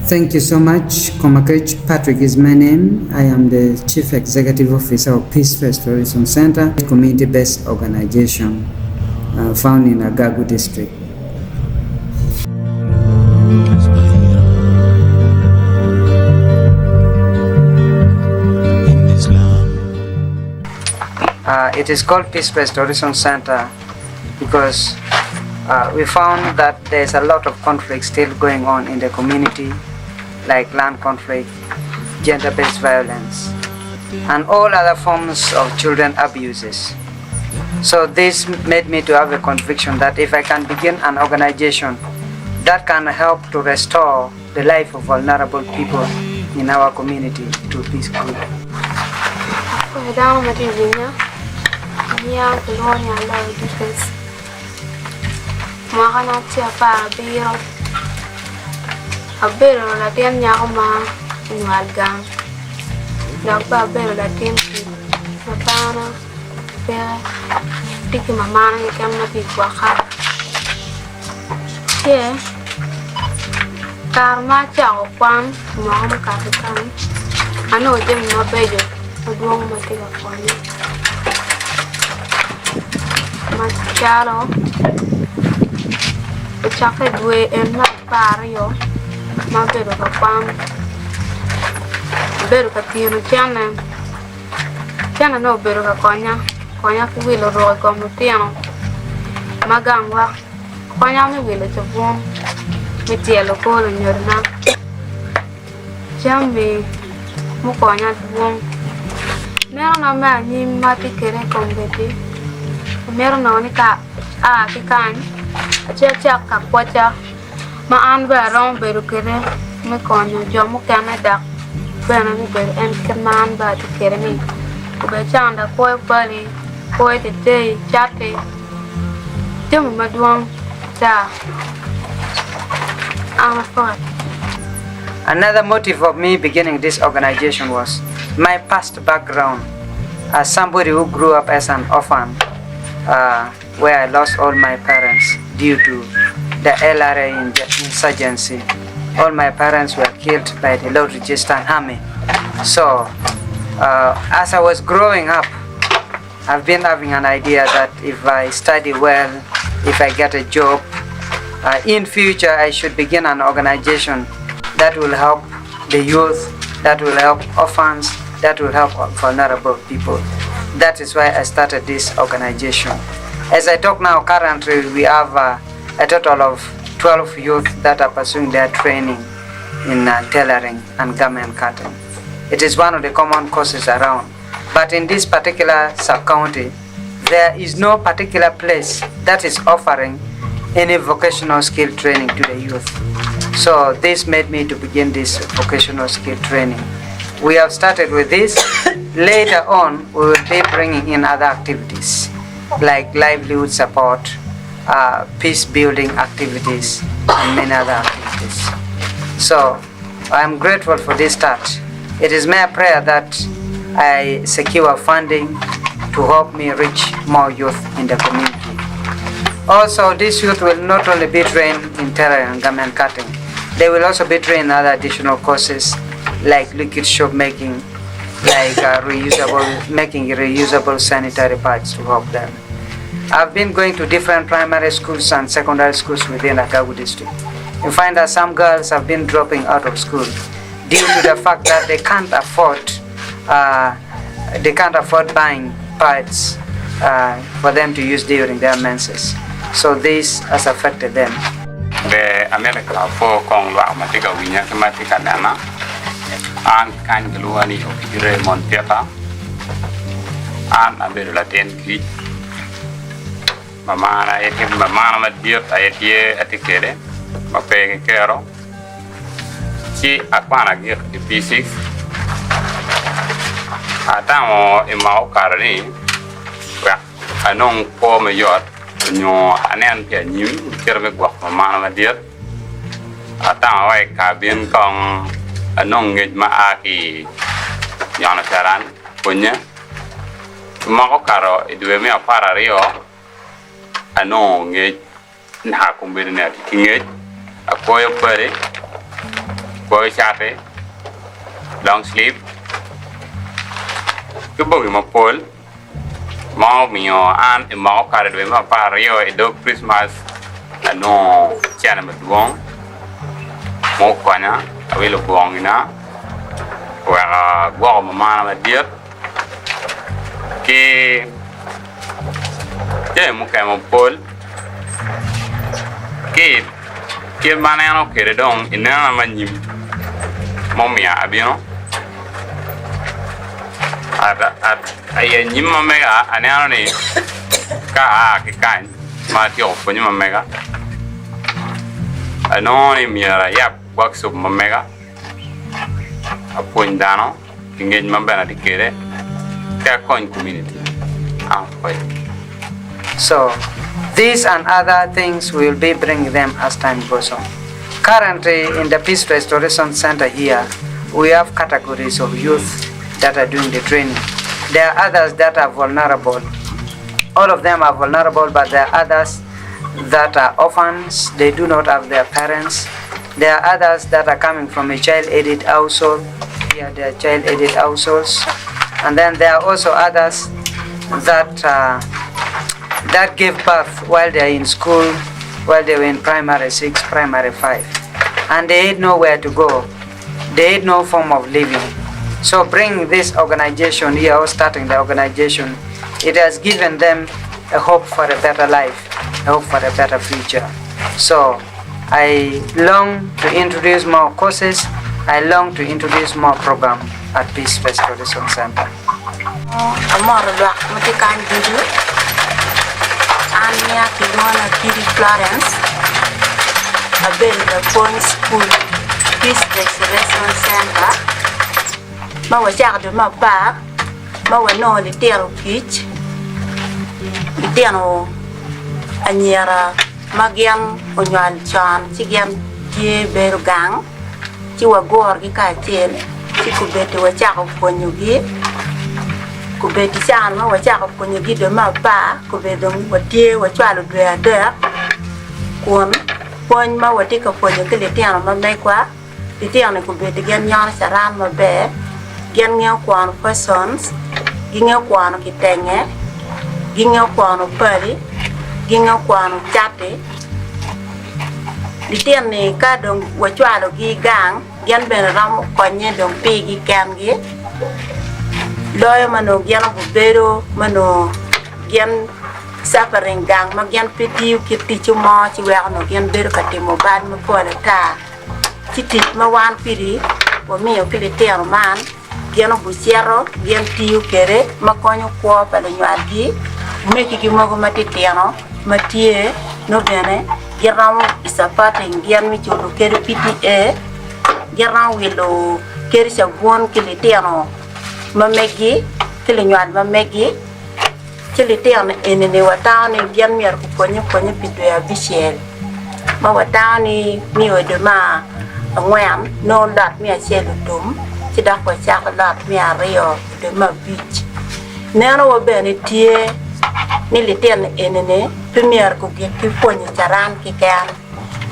Thank you so much. Coach Patrick is my name. I am the Chief Executive Officer of Peace Restoration Center, a community-based organization found in Agago district. It is called Peace Restoration Center because we found that there's a lot of conflict still going on in the community, like land conflict, gender-based violence, and all other forms of children abuses. So this made me to have a conviction that if I can begin an organization that can help to restore the life of vulnerable people in our community to peace. Abero la tiem nyakoma inwalgang dakba abero la tiem mapana pe tiki mama na kama pikwa ye karma chao kwan mo ka kan ano jem no bejo odwong matiga kwani machalo chake dwe en ma pario ma bedo ka kwam bedo ka tino chana no bedo ka konya ku wilo ro ko mutiano magangwa konya mi wilo chobon mi tielo ko lo nyorna jambe mu konya bon mero na ma ni mati kere kombeti mero na ni ka ki kan acha ka kwacha ma an ba rong beru kere me konyo jomu kana dak bana ni beru en keman ba te kere ni be chanda ko bali ko te chate jomu maduang ta Another motive of me beginning this organization was my past background as somebody who grew up as an orphan, where I lost all my parents due to the LRA insurgency. All my parents were killed by the Lord Resistance Army. So, as I was growing up, I've been having an idea that if I study well, if I get a job, in future I should begin an organization that will help the youth, that will help orphans, that will help vulnerable people. That is why I started this organization. As I talk now, currently we have a total of 12 youth that are pursuing their training in tailoring and garment cutting. It is one of the common courses around. But in this particular sub-county, there is no particular place that is offering any vocational skill training to the youth. So this made me to begin this vocational skill training. We have started with this. Later on, we will be bringing in other activities like livelihood support, peace building activities, and many other activities. So I'm grateful for this start. It is my prayer that I secure funding to help me reach more youth in the community. Also, this youth will not only be trained in tailoring and garment cutting, they will also be trained in other additional courses like liquid soap making, like making reusable sanitary pads to help them. I've been going to different primary schools and secondary schools within Agago district. You find that some girls have been dropping out of school due to the fact that they can't afford buying pads for them to use during their menses. So this has affected them. The America for Kong Matica Winya Matica Nana and kind Luani of Monteka and a very Latin kid. Mamma, I give my mamma dear, I hear at the kere, my paying care. She aquana give the P6. I down in my carry. Well, I know for my yacht. Nyo anen pia nyim kira me gwak mamana ma dir ata wai ka bien kong anong ngej ma aki yana taran punya mako karo idwe me apara rio anong ngej na kumbiri na ngej akoyo pare boy chate long sleeve cái bông mà pol mau mio an mau card we ma pario e do Christmas no chana ma duong mo kwana awi lo buong ina wa gwa ma ma diet ki je mo ka mo pol ki mana no kere dong ina ma nyim mo mia abino ay nyim ma mega anano ni ka ki kan ma ti o ko nyim ma mega ano ni miara yap workshop ma mega apun dano ingej ma bana dikere ka coin community So these and other things we will be bringing them as time goes on. Currently in the Peace Restoration Center here, we have categories of youth that are doing the training. There are others that are vulnerable. All of them are vulnerable, but there are others that are orphans. They do not have their parents. There are others that are coming from a child-aided household. Here they are child-aided households. And then there are also others that gave birth while they are in school, while they were in primary 6, primary 5. And they had nowhere to go. They had no form of living. So bringing this organization here, or starting the organization, it has given them a hope for a better life, a hope for a better future. So I long to introduce more courses. I long to introduce more programs at Peace Restoration Center. Ania Kigona Kiri Florence, a Bella Point School, Peace Restoration Center. Mawa Jard ma pa, Mawa no the Tero Pitch, the Teno Aniera, Magian, Onuan Chan, Chigan, Tie Berugang, Chiwa Gorgi Katil, Chikubeti wa Chako Ponyugi. Kubeti sana wa chako kwenye gido mapa kubedo watie wa chwalo drea kon ma watika kwenye kile tiano mamai kwa tiano kubeti gen nyana saran mabe gen ngeo kwano persons gingeo kwano kitenge gingeo kwano pari gingeo kwano chate tiane ka dong wa chwalo gi gang gen ben ram kwenye dong pigi kangi loyo mano gian bubero mano gian suffering gang ma gian pitiu kiti chumo chi wa no gian bero katimo ban ma pola ta titi ma wan piri o mio pili tero man gian busiero gian tiu kere ma konyo kwa pala nyadi meki ki mogo matitiano matie no bene gian isapating gian mi chulo kere piti gian wilo kere sa bon kilitiano mamegi kile nyad mamegi kile tian enene watani gian mier ku konyo pitu ya bishel ma watani mi odema ngwan no lat mi achelu dum ti da ko cha lat mi ario de ma bich neno wo bene tie ni le tian enene premier ku ki ponyo charan ki kan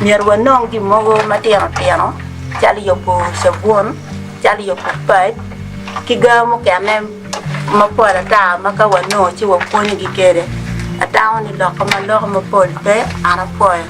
mier wanong di mogo matiano tiano chali yo po sabon chali yo po pai Kigamo kame mapola ta maka wano chi wa poni gikere atawo ni lokoma lokoma polpe ana poya